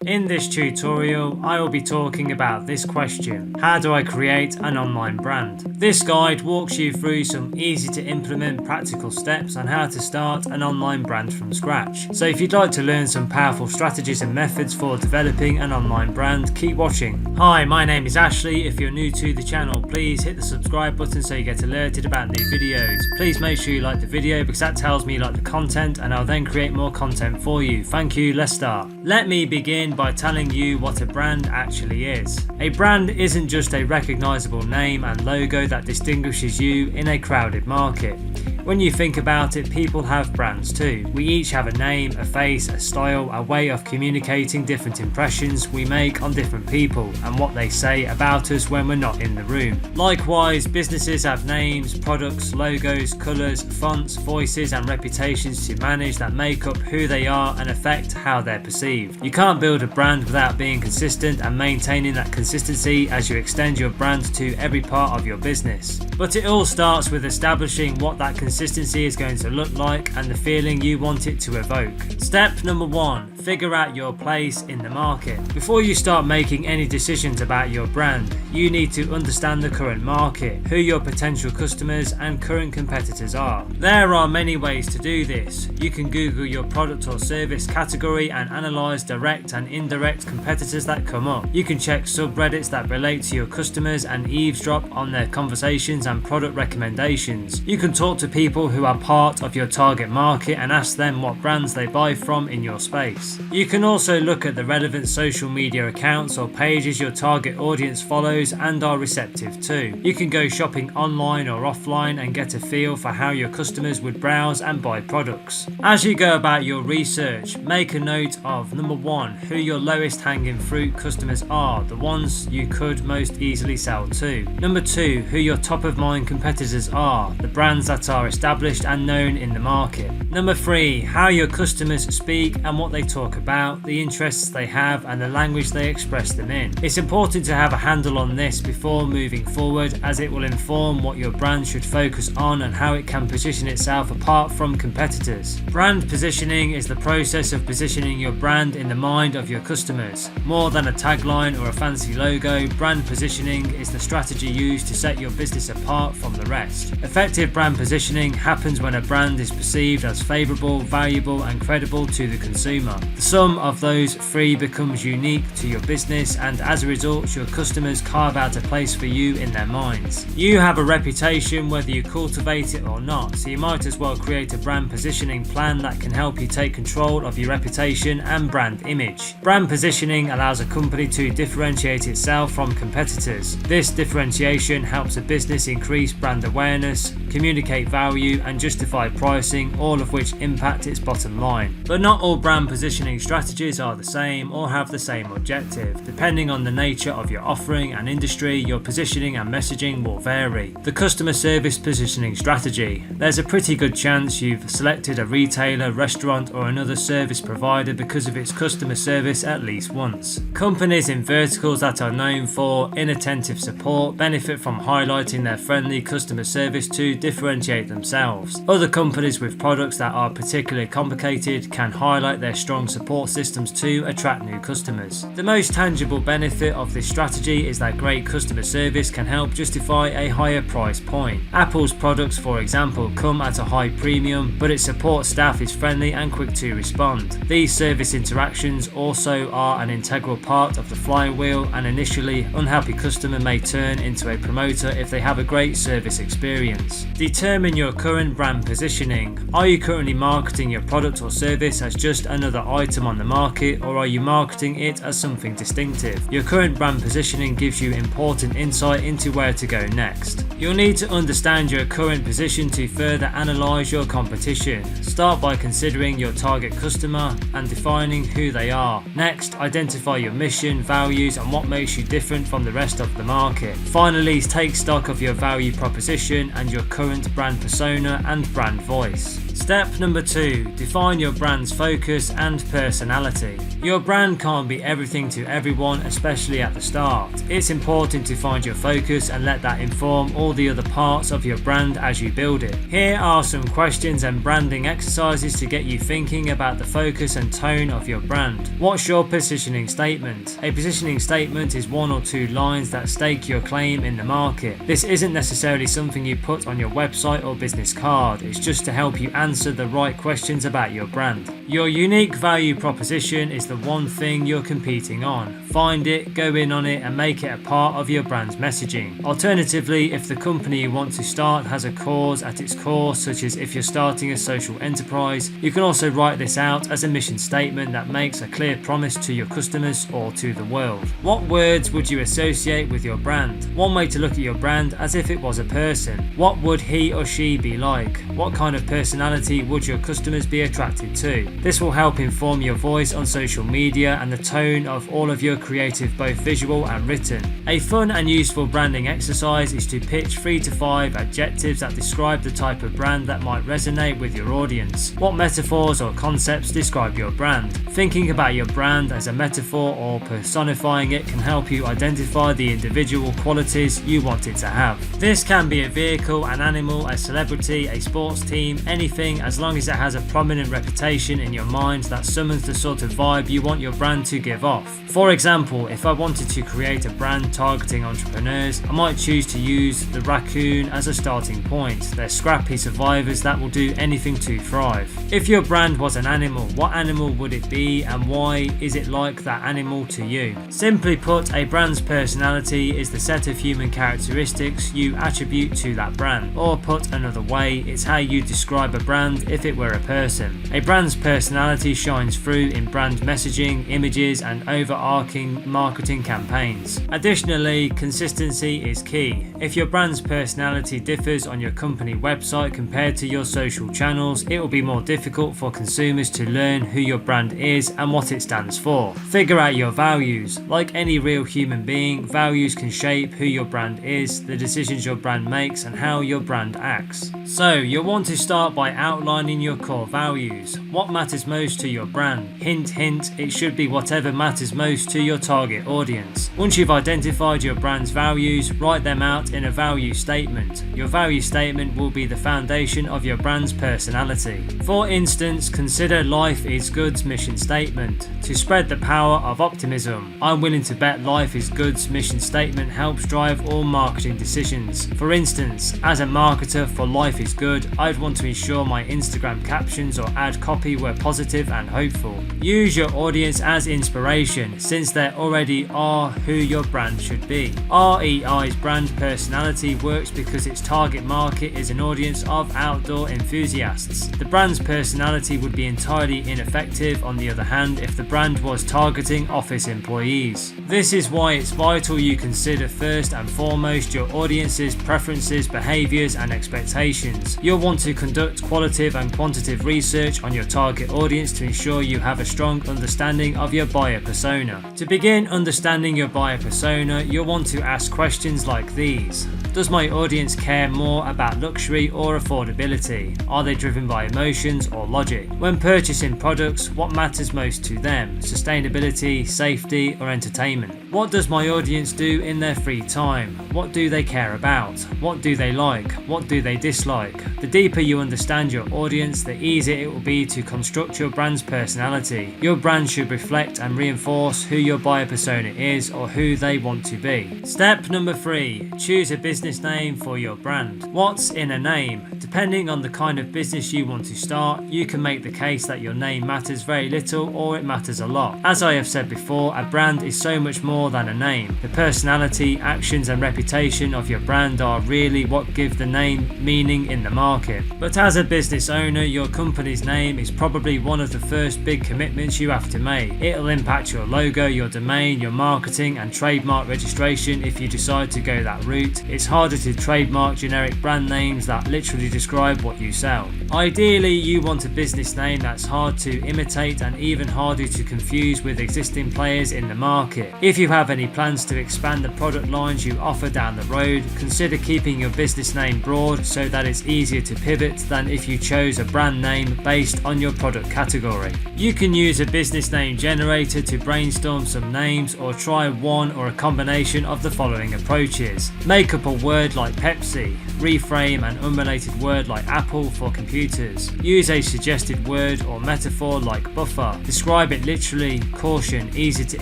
In this tutorial, I will be talking about this question: how do I create an online brand? This guide walks you through some easy to implement practical steps on how to start an online brand from scratch. So if you'd like to learn some powerful strategies and methods for developing an online brand, keep watching. Hi, my name is Ashley. If you're new to the channel, please hit the subscribe button so you get alerted about new videos. Please make sure you like the video because that tells me you like the content and I'll then create more content for you. Thank you, let's start. Let me begin by telling you what a brand actually is. A brand isn't just a recognizable name and logo that distinguishes you in a crowded market. When you think about it, people have brands too. We each have a name, a face, a style, a way of communicating different impressions we make on different people and what they say about us when we're not in the room. Likewise, businesses have names, products, logos, colours, fonts, voices and reputations to manage that make up who they are and affect how they're perceived. You can't build a brand without being consistent and maintaining that consistency as you extend your brand to every part of your business. But it all starts with establishing what that consistency is going to look like and the feeling you want it to evoke. Step number 1. Figure out your place in the market. Before you start making any decisions about your brand, you need to understand the current market, who your potential customers and current competitors are. There are many ways to do this. You can Google your product or service category and analyze direct and indirect competitors that come up. You can check subreddits that relate to your customers and eavesdrop on their conversations and product recommendations. You can talk to people who are part of your target market and ask them what brands they buy from in your space. You can also look at the relevant social media accounts or pages your target audience follows and are receptive to. You can go shopping online or offline and get a feel for how your customers would browse and buy products. As you go about your research, make a note of number 1, who your lowest hanging fruit customers are, the ones you could most easily sell to. Number 2, who your top of mind competitors are, the brands that are established and known in the market. Number 3, how your customers speak and what they talk about, the interests they have and the language they express them in. It's important to have a handle on this before moving forward, as it will inform what your brand should focus on and how it can position itself apart from competitors. Brand positioning is the process of positioning your brand in the mind of your customers. More than a tagline or a fancy logo, brand positioning is the strategy used to set your business apart from the rest. Effective brand positioning happens when a brand is perceived as favourable, valuable and credible to the consumer. The sum of those three becomes unique to your business, and as a result your customers carve out a place for you in their minds. You have a reputation whether you cultivate it or not, so you might as well create a brand positioning plan that can help you take control of your reputation and brand image. Brand positioning allows a company to differentiate itself from competitors. This differentiation helps a business increase brand awareness, communicate value and justify pricing, all of which impact its bottom line. But not all brand positioning strategies are the same or have the same objective. Depending on the nature of your offering and industry, your positioning and messaging will vary. The customer service positioning strategy. There's a pretty good chance you've selected a retailer, restaurant or another service provider because of its customer service at least once. Companies in verticals that are known for inattentive support benefit from highlighting their friendly customer service to differentiate themselves. Other companies with products that are particularly complicated can highlight their strong support systems to attract new customers. The most tangible benefit of this strategy is that great customer service can help justify a higher price point. Apple's products, for example, come at a high premium, but its support staff is friendly and quick to respond. These service interactions also are an integral part of the flywheel. An initially unhappy customer may turn into a promoter if they have a great service experience. Determine your current brand positioning. Are you currently marketing your product or service as just another item on the market, or are you marketing it as something distinctive? Your current brand positioning gives you important insight into where to go next. You'll need to understand your current position to further analyze your competition. Start by considering your target customer and defining who they are. Next, identify your mission, values and what makes you different from the rest of the market. Finally, take stock of your value proposition and your current brand persona and brand voice. Step number 2. Define your brand's focus and personality. Your brand can't be everything to everyone, especially at the start. It's important to find your focus and let that inform all the other parts of your brand as you build it. Here are some questions and branding exercises to get you thinking about the focus and tone of your brand. What's your positioning statement? A positioning statement is 1 or 2 lines that stake your claim in the market. This isn't necessarily something you put on your website or business card. It's just to help you answer the right questions about your brand. Your unique value proposition is the one thing you're competing on. Find it, go in on it, and make it a part of your brand's messaging. Alternatively, if the company you want to start has a cause at its core, such as if you're starting a social enterprise, you can also write this out as a mission statement that makes a clear promise to your customers or to the world. What words would you associate with your brand? One way to look at your brand as if it was a person. What would he or she be like? What kind of personality would your customers be attracted to? This will help inform your voice on social media and the tone of all of your creative, both visual and written. A fun and useful branding exercise is to pitch 3 to 5 adjectives that describe the type of brand that might resonate with your audience. What metaphors or concepts describe your brand? Thinking about your brand as a metaphor or personifying it can help you identify the individual qualities you want it to have. This can be a vehicle, an animal, a celebrity, a sports team, anything, as long as it has a prominent reputation in your mind that summons the sort of vibe you want your brand to give off. For example, if I wanted to create a brand targeting entrepreneurs, I might choose to use the raccoon as a starting point. They're scrappy survivors that will do anything to thrive. If your brand was an animal, what animal would it be and why is it like that animal to you? Simply put, a brand's personality is the set of human characteristics you attribute to that brand. Or put another way, it's how you describe a brand if it were a person. A brand's personality shines through in brand messaging, images, and overarching marketing campaigns. Additionally, consistency is key. If your brand's personality differs on your company website compared to your social channels, it will be more difficult for consumers to learn who your brand is and what it stands for. Figure out your values. Like any real human being, values can shape who your brand is, the decisions your brand makes, and how your brand acts. So, you'll want to start by outlining your core values. What matters most to your brand? Hint, hint, it should be whatever matters most to your target audience. Once you've identified your brand's values, write them out in a value statement. Your value statement will be the foundation of your brand's personality. For instance, consider Life is Good's mission statement. To spread the power of optimism, I'm willing to bet Life is Good's mission statement helps drive all marketing decisions. For instance, as a marketer for Life is Good, I'd want to ensure my Instagram captions or ad copy were positive and hopeful. Use your audience as inspiration, since they already are who your brand should be. REI's brand personality works because its target market is an audience of outdoor enthusiasts. The brand's personality would be entirely ineffective, on the other hand, if the brand was targeting office employees. This is why it's vital you consider first and foremost your audience's preferences, behaviours and expectations. You'll want to conduct qualitative and quantitative research on your target audience to ensure you have a strong understanding of your buyer persona. To begin understanding your buyer persona, you'll want to ask questions like these. Does my audience care more about luxury or affordability? Are they driven by emotions or logic? When purchasing products, what matters most to them? Sustainability, safety, or entertainment? What does my audience do in their free time? What do they care about? What do they like? What do they dislike? The deeper you understand your audience, the easier it will be to construct your brand's personality. Your brand should reflect and reinforce who your buyer persona is or who they want to be. Step number 3. Choose a business name for your brand. What's in a name? Depending on the kind of business you want to start, you can make the case that your name matters very little or it matters a lot. As I have said before, a brand is so much more than a name. The personality, actions and reputation of your brand are really what give the name meaning in the market. But as a business owner, your company's name is probably one of the first big commitments you have to make. It'll impact your logo, your domain, your marketing and trademark registration if you decide to go that route. It's harder to trademark generic brand names that literally describe what you sell. Ideally, you want a business name that's hard to imitate and even harder to confuse with existing players in the market. If you have any plans to expand the product lines you offer down the road, consider keeping your business name broad so that it's easier to pivot than if you chose a brand name based on your product category. You can use a business name generator to brainstorm some names, or try one or a combination of the following approaches. Make up a word like Pepsi, reframe an unrelated word like Apple for computers. Use a suggested word or metaphor like buffer. Describe it literally. Caution, easy to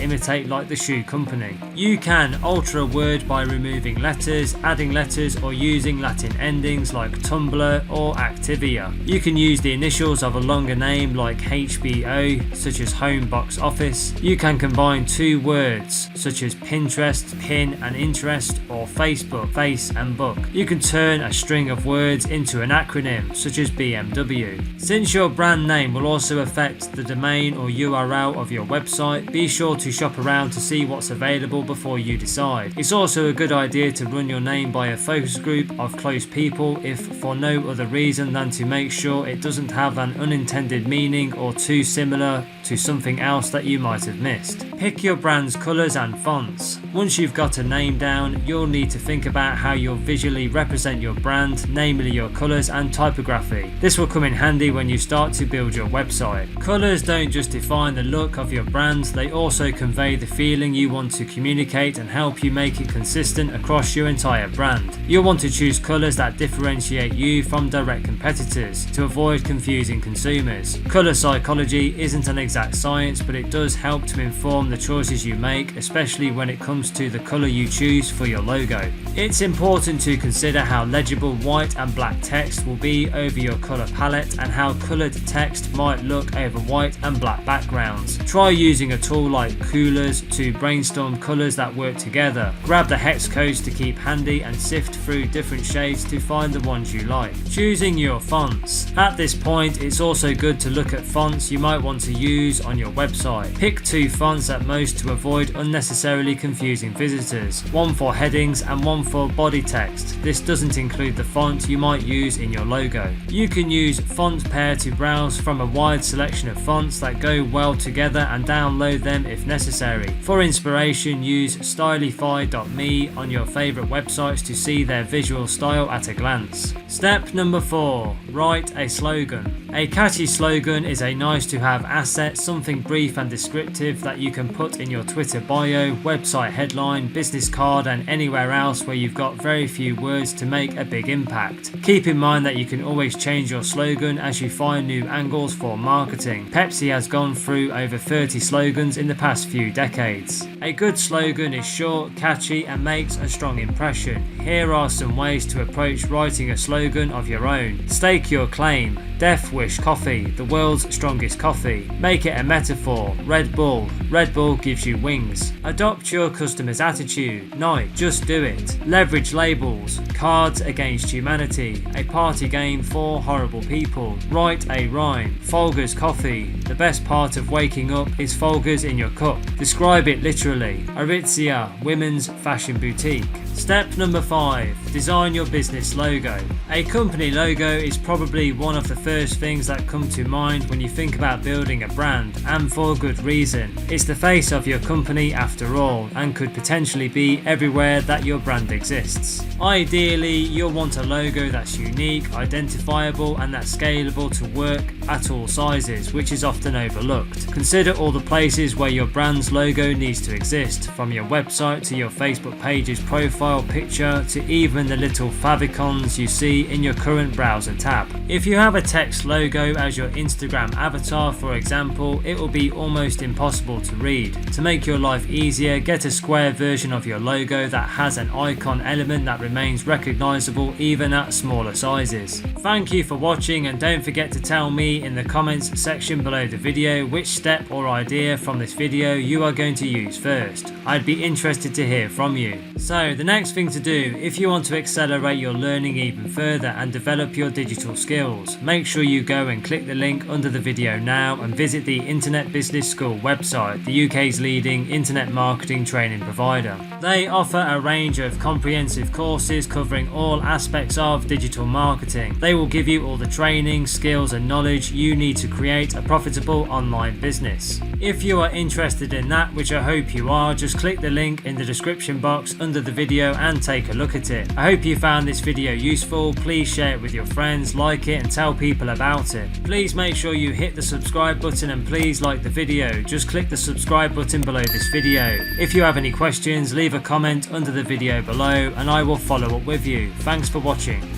imitate like the shoe company. You can alter a word by removing letters, adding letters, or using Latin endings like Tumblr or Activia. You can use the initials of a longer name like HBO, such as Home Box Office. You can combine two words such as Pinterest, pin and interest, or Facebook, face and book. You can turn a string of words into an acronym such as BMW. Since your brand name will also affect the domain or URL of your website, be sure to shop around to see what's available before you decide. It's also a good idea to run your name by a focus group of close people, if for no other reason than to make sure it doesn't have an unintended meaning or too similar to something else that you might have missed. Pick your brand's colours and fonts. Once you've got a name down, you'll need to think about how you'll visually represent your brand, namely your colours and typography. This will come in handy when you start to build your website. Colours don't just define the look of your brand, they also convey the feeling you want to communicate and help you make it consistent across your entire brand. You'll want to choose colours that differentiate you from direct competitors to avoid confusing consumers. Colour psychology isn't an exact science, but it does help to inform the choices you make, especially when it comes to the colour you choose for your logo. It's important to consider how legible white and black text will be over your colour palette and how coloured text might look over white and black backgrounds. Try using a tool like Coolors to brainstorm colours that work together. Grab the hex codes to keep handy and sift through different shades to find the ones you like. Choosing your fonts. At this point, it's also good to look at fonts you might want to use on your website. Pick two fonts at most to avoid unnecessarily confusing visitors. One for headings and one for body text. This doesn't include the font you might use in your logo. You can use Font Pair to browse from a wide selection of fonts that go well together and download them if necessary. For inspiration, use stylify.me on your favourite websites to see their visual style at a glance. Step number 4. Write a slogan. A catchy slogan is a nice to have asset, something brief and descriptive that you can put in your Twitter bio, website headline, business card and anywhere else where you've got very few words to make a big impact. Keep in mind that you can always change your slogan as you find new angles for marketing. Pepsi has gone through over 30 slogans in the past few decades. A good slogan is short, catchy and makes a strong impression. Here are some ways to approach writing a slogan of your own. Stake your claim. Death Wish Coffee, the world's strongest coffee. Make it a metaphor. Red Bull. Red Bull gives you wings. Adopt your customer's attitude. Nike, just do it. Leverage labels. Cards Against Humanity. A party game for horrible people. Write a rhyme. Folgers Coffee. The best part of waking up is Folgers in your cup. Describe it literally. Aritzia, women's fashion boutique. Step number 5. Design your business logo. A company logo is probably one of the first things that come to mind when you think about building a brand, and for good reason. It's the face of your company after all, and could potentially be everywhere that your brand exists. Ideally, you'll want a logo that's unique, identifiable, and that's scalable to work at all sizes, which is often overlooked. Consider all the places where your brand's logo needs to exist, from your website to your Facebook page's profile picture to even the little favicons you see in your current browser tab. If you have a text logo as your Instagram avatar, for example, it will be almost impossible to read. To make your life easier, get a square version of your logo that has an icon element that remains recognizable even at smaller sizes. Thank you for watching, and don't forget to tell me in the comments section below the video which step or idea from this video you are going to use first. I'd be interested to hear from you. So the next thing to do, if you want to accelerate your learning even further and develop your digital skills, make sure you go and click the link under the video now and visit the Internet Business School website, the UK's leading internet marketing training provider. They offer a range of comprehensive courses covering all aspects of digital marketing. They will give you all the training, skills and knowledge you need to create a profitable online business. If you are interested in that, which I hope you are, just click the link in the description box under the video and take a look at it. I hope you found this video useful. Please share it with your friends, like it and tell people about it. Please make sure you hit the subscribe button and please like the video. Just click the subscribe button below this video. If you have any questions, leave a comment under the video below and I will follow up with you. Thanks for watching.